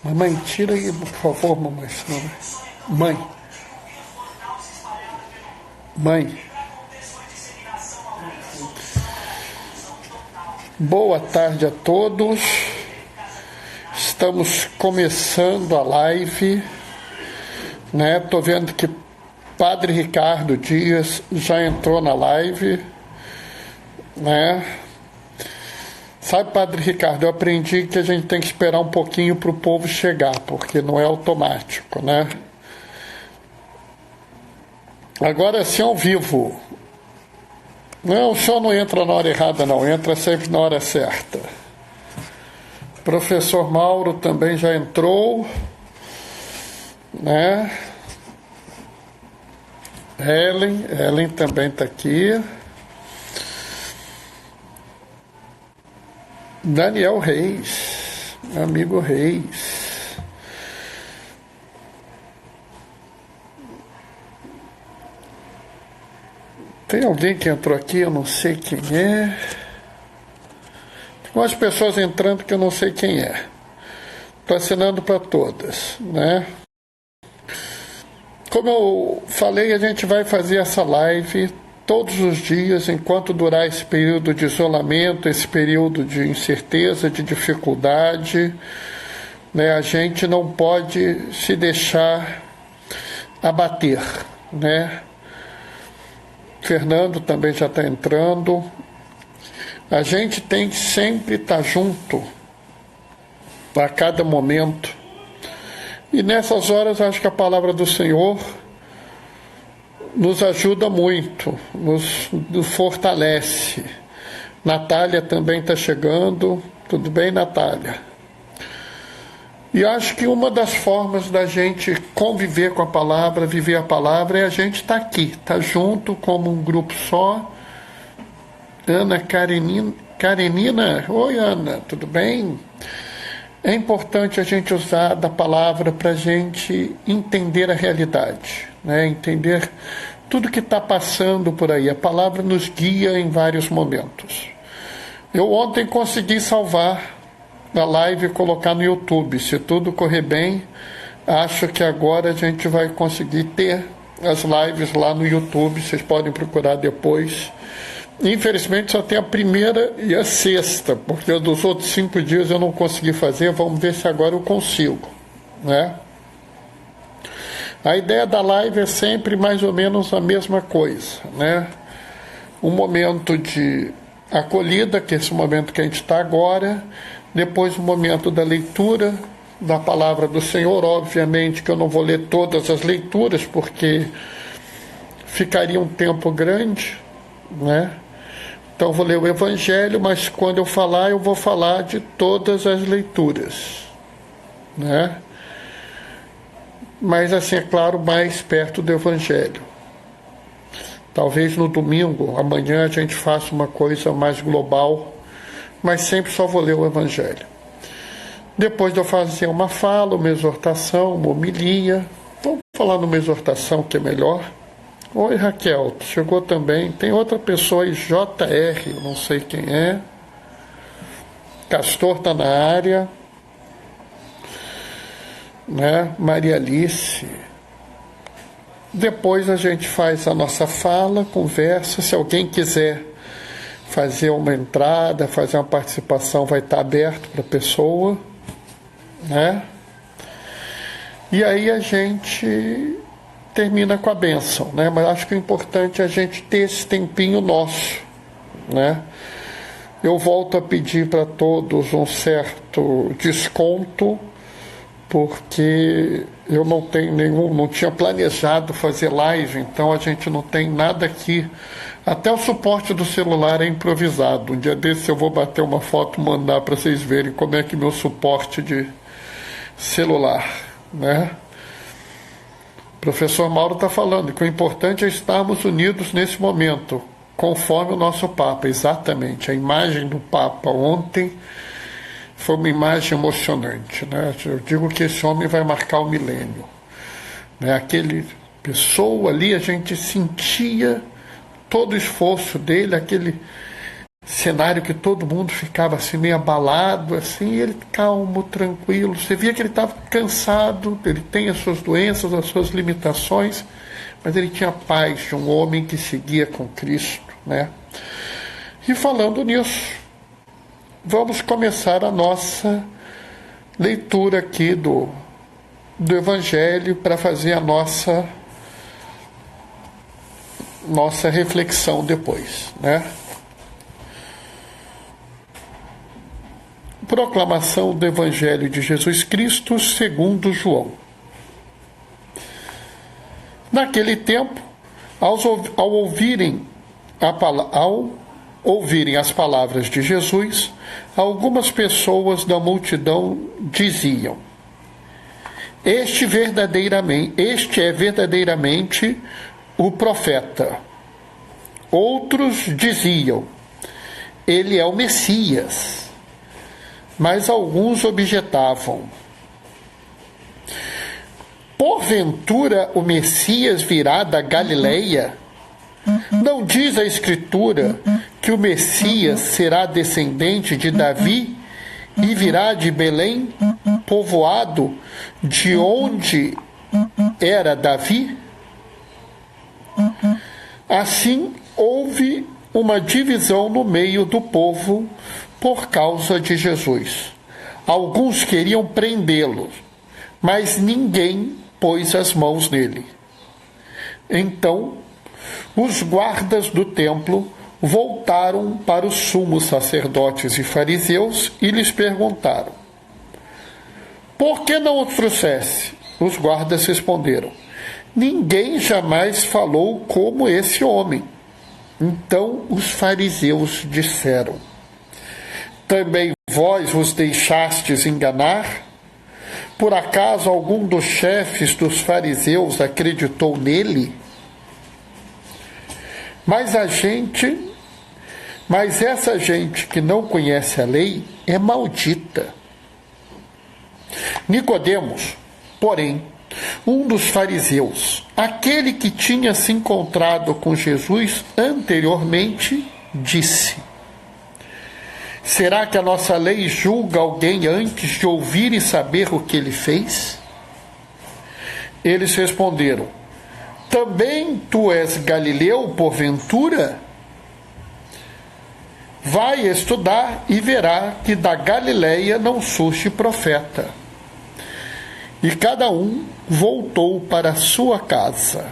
Mamãe, tira aí, por favor, mamãe. Senão... Mãe. Mãe. Boa tarde a todos. Estamos começando a live, né? Tô vendo que Padre Ricardo Dias já entrou na live, né? Sabe, Padre Ricardo, eu aprendi que a gente tem que esperar um pouquinho para o povo chegar, porque não é automático, né? Agora sim, ao vivo. Não, o senhor não entra na hora errada, não. Entra sempre na hora certa. Professor Mauro também já entrou, né? Ellen também está aqui. Daniel Reis, meu amigo Reis. Tem alguém que entrou aqui, eu não sei quem é. Tem umas pessoas entrando que eu não sei quem é. Estou assinando para todas, né? Como eu falei, a gente vai fazer essa live todos os dias, enquanto durar esse período de isolamento, esse período de incerteza, de dificuldade, né? A gente não pode se deixar abater, né? Fernando também já está entrando. A gente tem que sempre estar junto a cada momento. E nessas horas acho que a palavra do Senhor nos ajuda muito, nos fortalece. Natália também está chegando. Tudo bem, Natália? E acho que uma das formas da gente conviver com a palavra, viver a palavra, é a gente estar aqui, estar junto como um grupo só. Ana Karenina, oi Ana, tudo bem? É importante a gente usar da palavra para a gente entender a realidade, né? Entender tudo que está passando por aí. A palavra nos guia em vários momentos. Eu ontem consegui salvar a live e colocar no YouTube. Se tudo correr bem, acho que agora a gente vai conseguir ter as lives lá no YouTube. Vocês podem procurar depois. Infelizmente só tem a primeira e a sexta, porque dos outros 5 dias eu não consegui fazer. Vamos ver se agora eu consigo, né? A ideia da live é sempre mais ou menos a mesma coisa, né? Um momento de acolhida, que é esse momento que a gente está agora, depois o momento da leitura da palavra do Senhor. Obviamente que eu não vou ler todas as leituras, porque ficaria um tempo grande, né? Então eu vou ler o Evangelho, mas quando eu falar, eu vou falar de todas as leituras, né? Mas assim, é claro, mais perto do Evangelho. Talvez no domingo, amanhã, a gente faça uma coisa mais global, mas sempre só vou ler o Evangelho. Depois de eu fazer uma fala, uma exortação, uma homilia, vamos falar numa exortação que é melhor. Oi Raquel, chegou também. Tem outra pessoa aí, JR, eu não sei quem é. Castor está na área, né? Maria Alice. Depois a gente faz a nossa fala, conversa. Se alguém quiser fazer uma entrada, fazer uma participação, vai estar aberto para a pessoa, né? E aí a gente termina com a bênção, né? Mas acho que o importante é a gente ter esse tempinho nosso, né? Eu volto a pedir para todos um certo desconto, porque eu não tenho não tinha planejado fazer live, então a gente não tem nada aqui. Até o suporte do celular é improvisado. Um dia desse eu vou bater uma foto e mandar para vocês verem como é que meu suporte de celular, né? O professor Mauro está falando que o importante é estarmos unidos nesse momento, conforme o nosso Papa. Exatamente, a imagem do Papa ontem foi uma imagem emocionante, né? Eu digo que esse homem vai marcar o milênio, né? Aquele pessoa ali, a gente sentia todo o esforço dele, aquele cenário que todo mundo ficava assim meio abalado, assim, e ele calmo, tranquilo. Você via que ele estava cansado, ele tem as suas doenças, as suas limitações, mas ele tinha a paz de um homem que seguia com Cristo, né? E falando nisso, vamos começar a nossa leitura aqui do Evangelho para fazer a nossa reflexão depois, né? Proclamação do Evangelho de Jesus Cristo segundo João. Naquele tempo, ao ouvirem as palavras de Jesus, algumas pessoas da multidão diziam: Este é verdadeiramente o profeta. Outros diziam: Ele é o Messias. Mas alguns objetavam: Porventura o Messias virá da Galileia? Não diz a Escritura que o Messias será descendente de Davi e virá de Belém, povoado de onde era Davi? Assim houve uma divisão no meio do povo por causa de Jesus. Alguns queriam prendê-lo, mas ninguém pôs as mãos nele. Então, os guardas do templo voltaram para os sumos sacerdotes e fariseus e lhes perguntaram: Por que não o trouxesse? Os guardas responderam: Ninguém jamais falou como esse homem. Então os fariseus disseram: Também vós vos deixastes enganar? Por acaso algum dos chefes dos fariseus acreditou nele? Mas essa gente que não conhece a lei é maldita. Nicodemos, porém, um dos fariseus, aquele que tinha se encontrado com Jesus anteriormente, disse: Será que a nossa lei julga alguém antes de ouvir e saber o que ele fez? Eles responderam: Também tu és Galileu, porventura? Vai estudar e verá que da Galileia não surge profeta. E cada um voltou para a sua casa.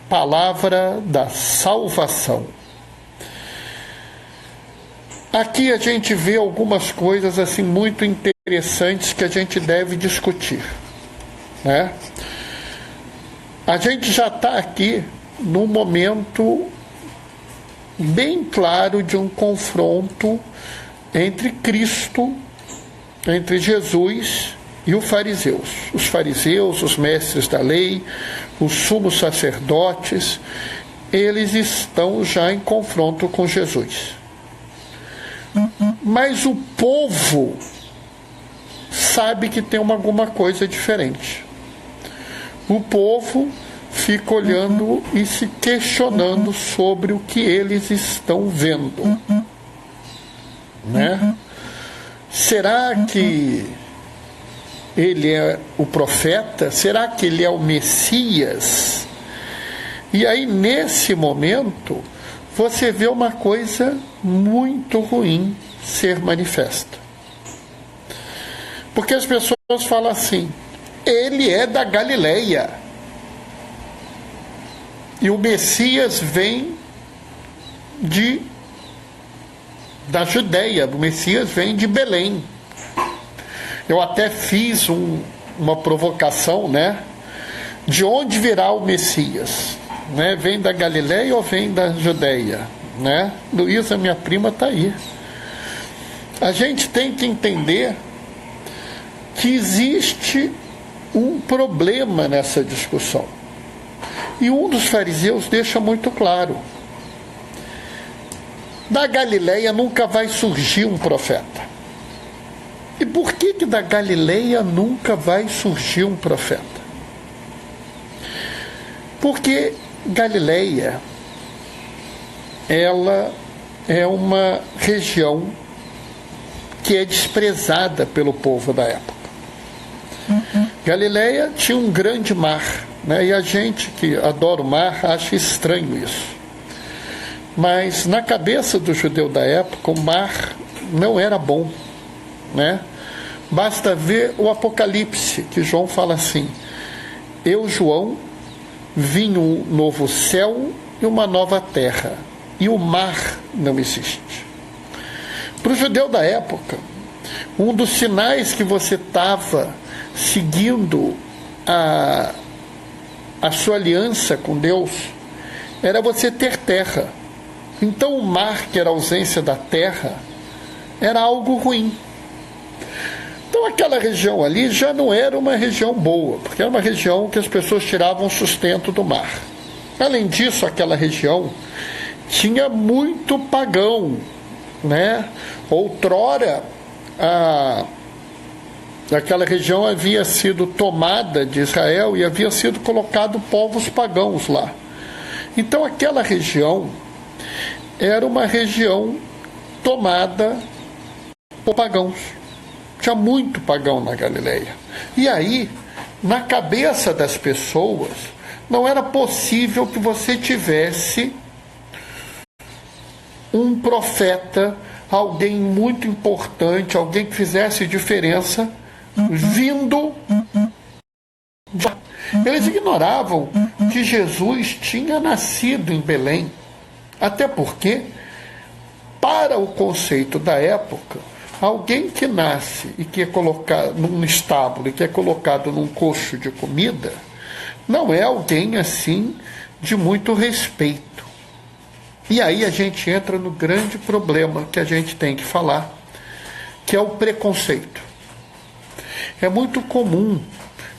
Palavra da salvação. Aqui a gente vê algumas coisas assim muito interessantes que a gente deve discutir, né? A gente já está aqui num momento bem claro de um confronto entre Cristo, entre Jesus e os fariseus, os mestres da lei, os sumos sacerdotes, eles estão já em confronto com Jesus. Mas o povo sabe que tem alguma coisa diferente. O povo fica olhando e se questionando sobre o que eles estão vendo, né? Será que ele é o profeta? Será que ele é o Messias? E aí, nesse momento, você vê uma coisa muito ruim ser manifesta. Porque as pessoas falam assim: ele é da Galileia. E o Messias vem da Judeia, o Messias vem de Belém. Eu até fiz uma provocação, né? De onde virá o Messias? Né? Vem da Galileia ou vem da Judeia? Né? Luísa, minha prima, está aí. A gente tem que entender que existe um problema nessa discussão. E um dos fariseus deixa muito claro: da Galileia nunca vai surgir um profeta. E por que da Galileia nunca vai surgir um profeta? Porque Galileia, ela é uma região que é desprezada pelo povo da época. Galileia tinha um grande mar, né? E a gente que adora o mar acha estranho isso. Mas na cabeça do judeu da época, o mar não era bom, né? Basta ver o Apocalipse, que João fala assim: eu, João, vi um novo céu e uma nova terra, e o mar não existe. Para o judeu da época, um dos sinais que você estava seguindo a sua aliança com Deus era você ter terra. Então o mar, que era a ausência da terra, era algo ruim. Então aquela região ali já não era uma região boa, porque era uma região que as pessoas tiravam sustento do mar. Além disso, aquela região tinha muito pagão, né? Outrora, aquela região havia sido tomada de Israel e havia sido colocado povos pagãos lá. Então aquela região era uma região tomada por pagãos. Tinha muito pagão na Galileia. E aí, na cabeça das pessoas, não era possível que você tivesse um profeta, alguém muito importante, alguém que fizesse diferença, vindo de lá. Eles ignoravam que Jesus tinha nascido em Belém. Até porque, para o conceito da época, alguém que nasce e que é colocado num estábulo e que é colocado num coxo de comida, não é alguém assim de muito respeito. E aí a gente entra no grande problema que a gente tem que falar, que é o preconceito. É muito comum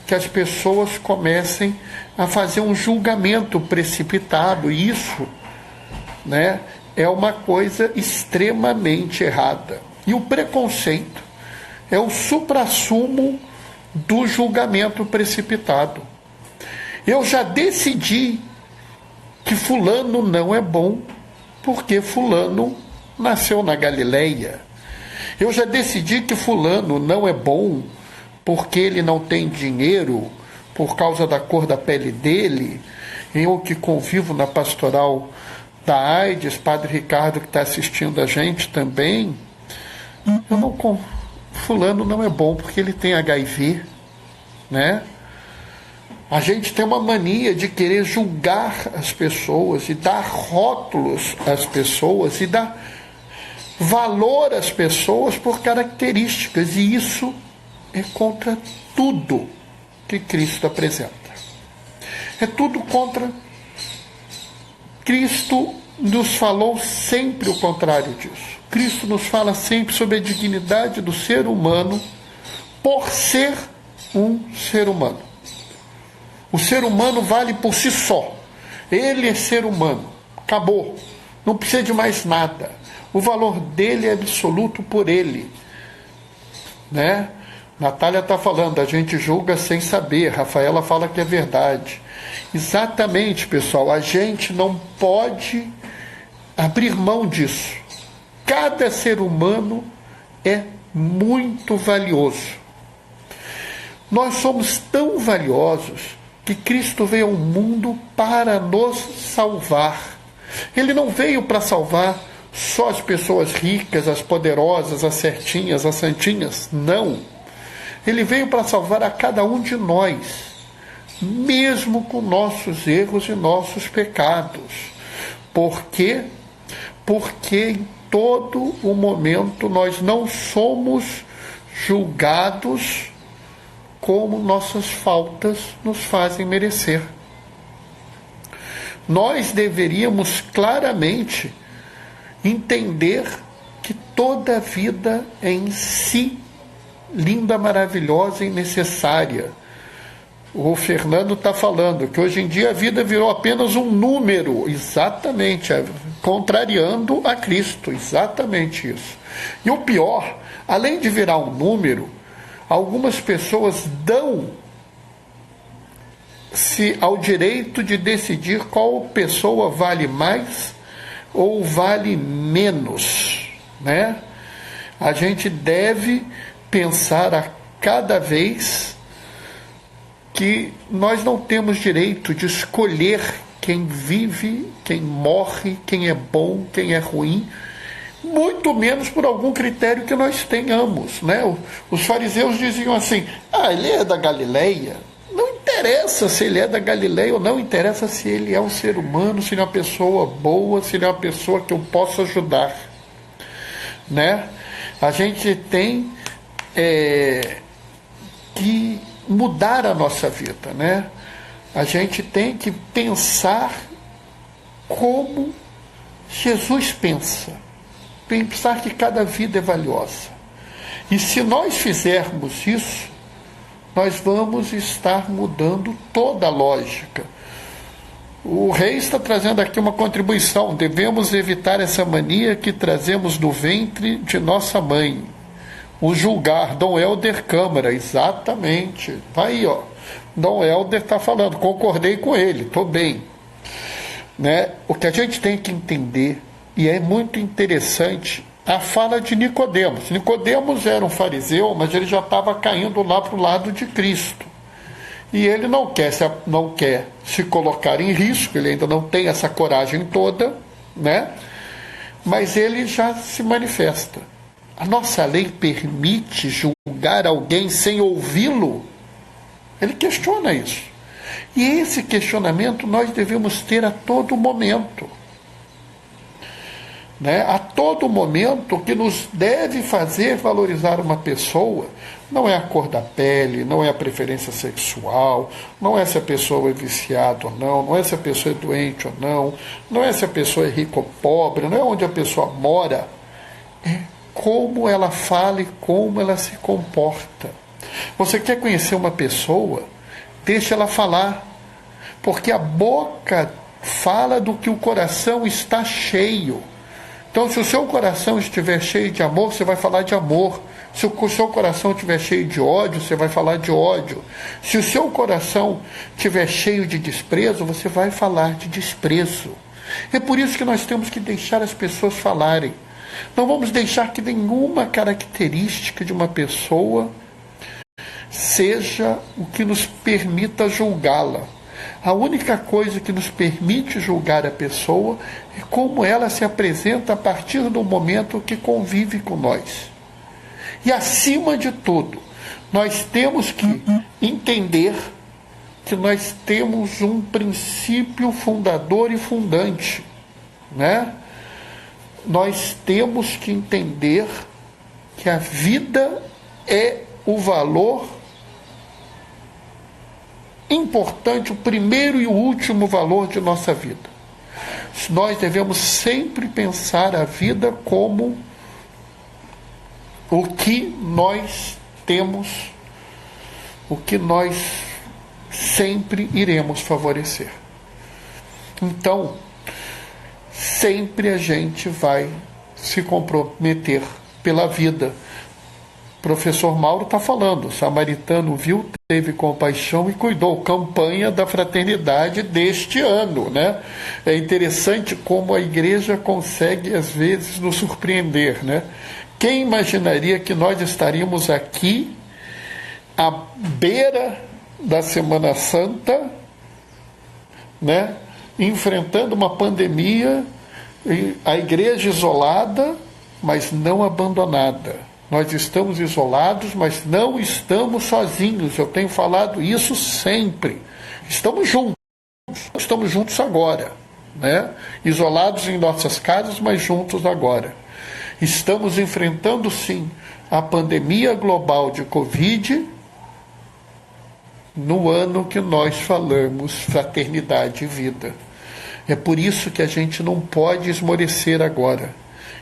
que as pessoas comecem a fazer um julgamento precipitado, e isso, né, é uma coisa extremamente errada. E o preconceito é o suprassumo do julgamento precipitado. Eu já decidi que fulano não é bom porque fulano nasceu na Galileia. Eu já decidi que fulano não é bom porque ele não tem dinheiro, por causa da cor da pele dele. Eu que convivo na pastoral da AIDS, Padre Ricardo, que está assistindo a gente também, eu não, fulano não é bom porque ele tem HIV, né? A gente tem uma mania de querer julgar as pessoas e dar rótulos às pessoas e dar valor às pessoas por características, e isso é contra tudo que Cristo apresenta. É tudo contra. Cristo nos falou sempre o contrário disso. Cristo nos fala sempre sobre a dignidade do ser humano por ser um ser humano. O ser humano vale por si só. Ele é ser humano. Acabou. Não precisa de mais nada. O valor dele é absoluto por ele. Né? Natália está falando, a gente julga sem saber. Rafaela fala que é verdade. Exatamente, pessoal. A gente não pode abrir mão disso. Cada ser humano é muito valioso. Nós somos tão valiosos que Cristo veio ao mundo para nos salvar. Ele não veio para salvar só as pessoas ricas, as poderosas, as certinhas, as santinhas. Não. Ele veio para salvar a cada um de nós, mesmo com nossos erros e nossos pecados. Por quê? Porque em todo o momento nós não somos julgados como nossas faltas nos fazem merecer. Nós deveríamos claramente entender que toda vida é em si linda, maravilhosa e necessária. O Fernando está falando que hoje em dia a vida virou apenas um número, exatamente, contrariando a Cristo, exatamente isso. E o pior, além de virar um número, algumas pessoas dão-se ao direito de decidir qual pessoa vale mais, ou vale menos, né? A gente deve pensar a cada vez que nós não temos direito de escolher quem vive, quem morre, quem é bom, quem é ruim, muito menos por algum critério que nós tenhamos, né? Os fariseus diziam assim: ele é da Galileia. Não interessa se ele é da Galileia ou não, interessa se ele é um ser humano, se ele é uma pessoa boa, se ele é uma pessoa que eu posso ajudar, né? A gente tem que mudar a nossa vida, né? A gente tem que pensar como Jesus pensa, pensar que cada vida é valiosa. E se nós fizermos isso, nós vamos estar mudando toda a lógica. O rei está trazendo aqui uma contribuição. Devemos evitar essa mania que trazemos do ventre de nossa mãe. O julgar, Dom Helder Câmara, exatamente. Tá aí, ó. Dom Helder está falando, concordei com ele, estou bem. Né? O que a gente tem que entender, e é muito interessante, a fala de Nicodemos. Nicodemos era um fariseu, mas ele já estava caindo lá para o lado de Cristo. E ele não quer se colocar em risco, ele ainda não tem essa coragem toda, né? Mas ele já se manifesta. A nossa lei permite julgar alguém sem ouvi-lo? Ele questiona isso. E esse questionamento nós devemos ter a todo momento. Né? A todo momento, o que nos deve fazer valorizar uma pessoa não é a cor da pele, não é a preferência sexual, não é se a pessoa é viciada ou não, não é se a pessoa é doente ou não, não é se a pessoa é rica ou pobre, não é onde a pessoa mora, é como ela fala e como ela se comporta. Você quer conhecer uma pessoa? Deixa ela falar, porque a boca fala do que o coração está cheio. Então, se o seu coração estiver cheio de amor, você vai falar de amor. Se o seu coração estiver cheio de ódio, você vai falar de ódio. Se o seu coração estiver cheio de desprezo, você vai falar de desprezo. É por isso que nós temos que deixar as pessoas falarem. Não vamos deixar que nenhuma característica de uma pessoa seja o que nos permita julgá-la. A única coisa que nos permite julgar a pessoa é como ela se apresenta a partir do momento que convive com nós. E, acima de tudo, nós temos que entender que nós temos um princípio fundador e fundante, né? Nós temos que entender que a vida é o valor importante, o primeiro e o último valor de nossa vida. Nós devemos sempre pensar a vida como o que nós temos, o que nós sempre iremos favorecer. Então, sempre a gente vai se comprometer pela vida. O professor Mauro está falando, o samaritano viu, teve compaixão e cuidou. Campanha da fraternidade deste ano, né? É interessante como a igreja consegue, às vezes, nos surpreender, né? Quem imaginaria que nós estaríamos aqui à beira da Semana Santa, né? Enfrentando uma pandemia, a igreja isolada, mas não abandonada. Nós estamos isolados, mas não estamos sozinhos. Eu tenho falado isso sempre. Estamos juntos agora, né? Isolados em nossas casas, mas juntos agora. Estamos enfrentando, sim, a pandemia global de Covid no ano que nós falamos fraternidade e vida. É por isso que a gente não pode esmorecer agora.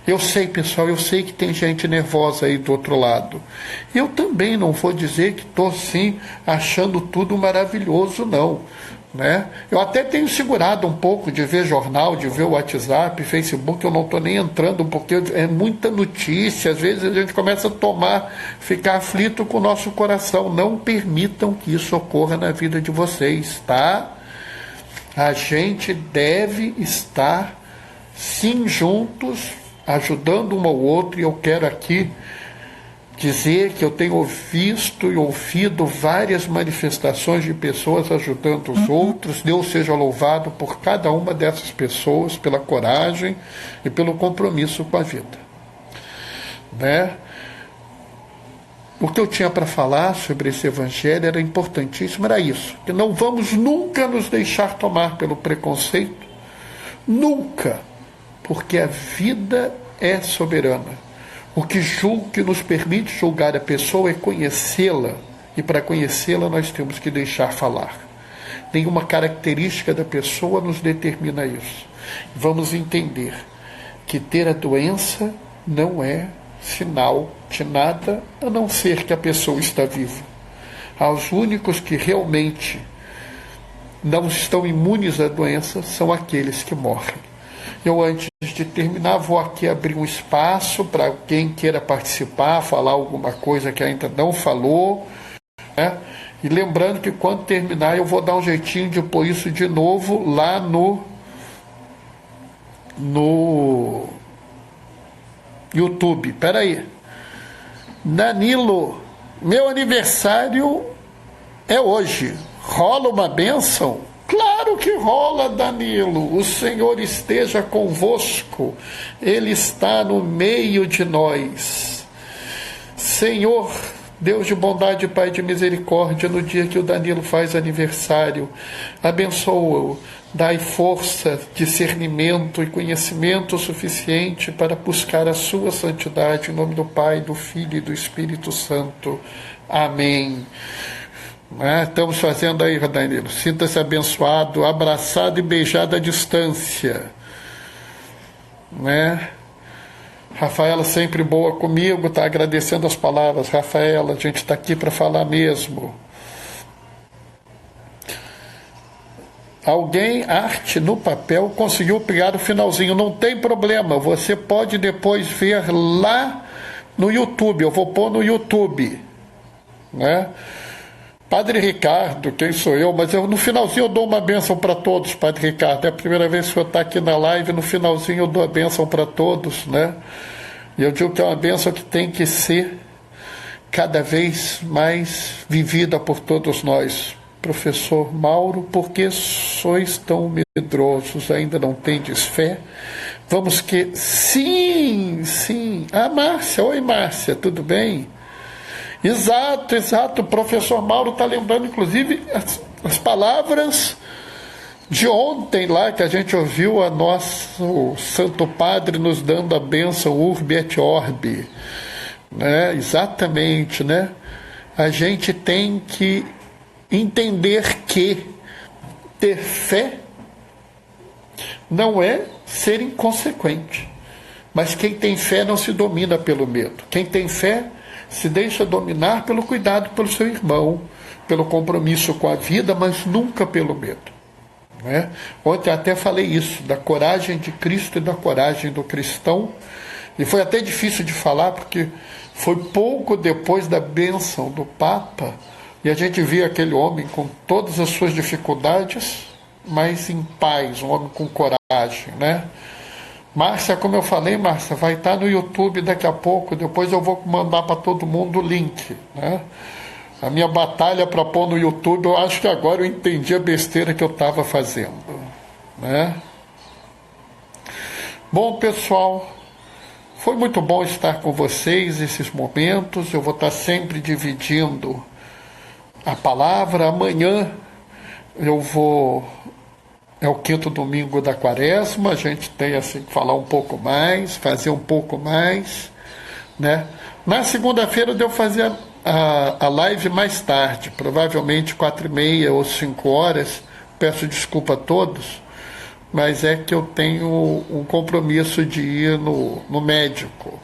Eu sei, pessoal, eu sei que tem gente nervosa aí do outro lado. Eu também não vou dizer que estou, sim, achando tudo maravilhoso, não. Né? Eu até tenho segurado um pouco de ver jornal, de ver o WhatsApp, Facebook, eu não estou nem entrando, porque é muita notícia, às vezes a gente começa a ficar aflito com o nosso coração. Não permitam que isso ocorra na vida de vocês, tá? A gente deve estar sim, juntos, ajudando um ao outro, e eu quero aqui dizer que eu tenho visto e ouvido várias manifestações de pessoas ajudando os outros. Deus seja louvado por cada uma dessas pessoas, pela coragem e pelo compromisso com a vida. Né? O que eu tinha para falar sobre esse evangelho era importantíssimo, era isso, que não vamos nunca nos deixar tomar pelo preconceito, nunca, porque a vida é soberana. O que nos permite julgar a pessoa é conhecê-la, e para conhecê-la nós temos que deixar falar. Nenhuma característica da pessoa nos determina isso. Vamos entender que ter a doença não é sinal de nada, a não ser que a pessoa está viva. Os únicos que realmente não estão imunes à doença são aqueles que morrem. Eu, antes de terminar, vou aqui abrir um espaço para quem queira participar, falar alguma coisa que ainda não falou, né? E lembrando que quando terminar eu vou dar um jeitinho de pôr isso de novo lá no YouTube. Espera aí. Danilo, meu aniversário é hoje. Rola uma bênção? Claro que rola, Danilo. O Senhor esteja convosco. Ele está no meio de nós. Senhor, Deus de bondade e Pai de misericórdia, no dia que o Danilo faz aniversário, abençoa-o, dai força, discernimento e conhecimento suficiente para buscar a sua santidade, em nome do Pai, do Filho e do Espírito Santo. Amém. Estamos fazendo aí, Danilo. Sinta-se abençoado, abraçado e beijado à distância. Né? Rafaela sempre boa comigo, está agradecendo as palavras. Rafaela, a gente está aqui para falar mesmo. Alguém, arte no papel, conseguiu pegar o finalzinho. Não tem problema, você pode depois ver lá no YouTube. Eu vou pôr no YouTube. Né? Padre Ricardo, quem sou eu? Mas no finalzinho eu dou uma bênção para todos, Padre Ricardo. É a primeira vez que o senhor está aqui na live, no finalzinho eu dou a bênção para todos, né? E eu digo que é uma bênção que tem que ser cada vez mais vivida por todos nós. Professor Mauro, por que sois tão medrosos? Ainda não tendes fé? Vamos que... Sim, sim. Márcia, oi Márcia, tudo bem? Exato. O professor Mauro está lembrando, inclusive, as palavras de ontem lá, que a gente ouviu o nosso Santo Padre nos dando a bênção Urbi et Orbi. Né? Exatamente, né? A gente tem que entender que ter fé não é ser inconsequente. Mas quem tem fé não se domina pelo medo. Quem tem fé se deixa dominar pelo cuidado pelo seu irmão, pelo compromisso com a vida, mas nunca pelo medo. Né? Ontem até falei isso, da coragem de Cristo e da coragem do cristão, e foi até difícil de falar, porque foi pouco depois da bênção do Papa, e a gente via aquele homem com todas as suas dificuldades, mas em paz, um homem com coragem, né? Márcia, como eu falei, Márcia, vai estar no YouTube daqui a pouco, depois eu vou mandar para todo mundo o link, né? A minha batalha para pôr no YouTube, eu acho que agora eu entendi a besteira que eu estava fazendo, né? Bom, pessoal, foi muito bom estar com vocês esses momentos. Eu vou estar sempre dividindo a palavra. Amanhã eu vou... É o 5º domingo da Quaresma, a gente tem assim que falar um pouco mais, fazer um pouco mais, né? Na segunda-feira eu devo fazer a live mais tarde, provavelmente 4h30 ou 5 horas. Peço desculpa a todos, mas é que eu tenho um compromisso de ir no médico.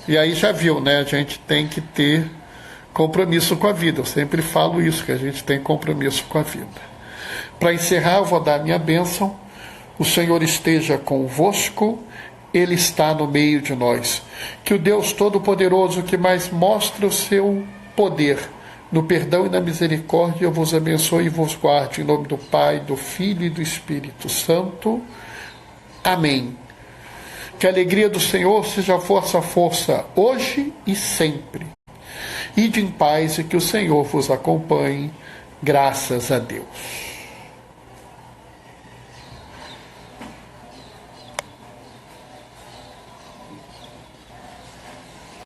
E aí já viu, né? A gente tem que ter compromisso com a vida. Eu sempre falo isso, que a gente tem compromisso com a vida. Para encerrar, eu vou dar a minha bênção. O Senhor esteja convosco, Ele está no meio de nós. Que o Deus Todo-Poderoso, que mais mostra o seu poder no perdão e na misericórdia, vos abençoe e vos guarde, em nome do Pai, do Filho e do Espírito Santo. Amém. Que a alegria do Senhor seja a vossa força hoje e sempre. Ide em paz e que o Senhor vos acompanhe. Graças a Deus.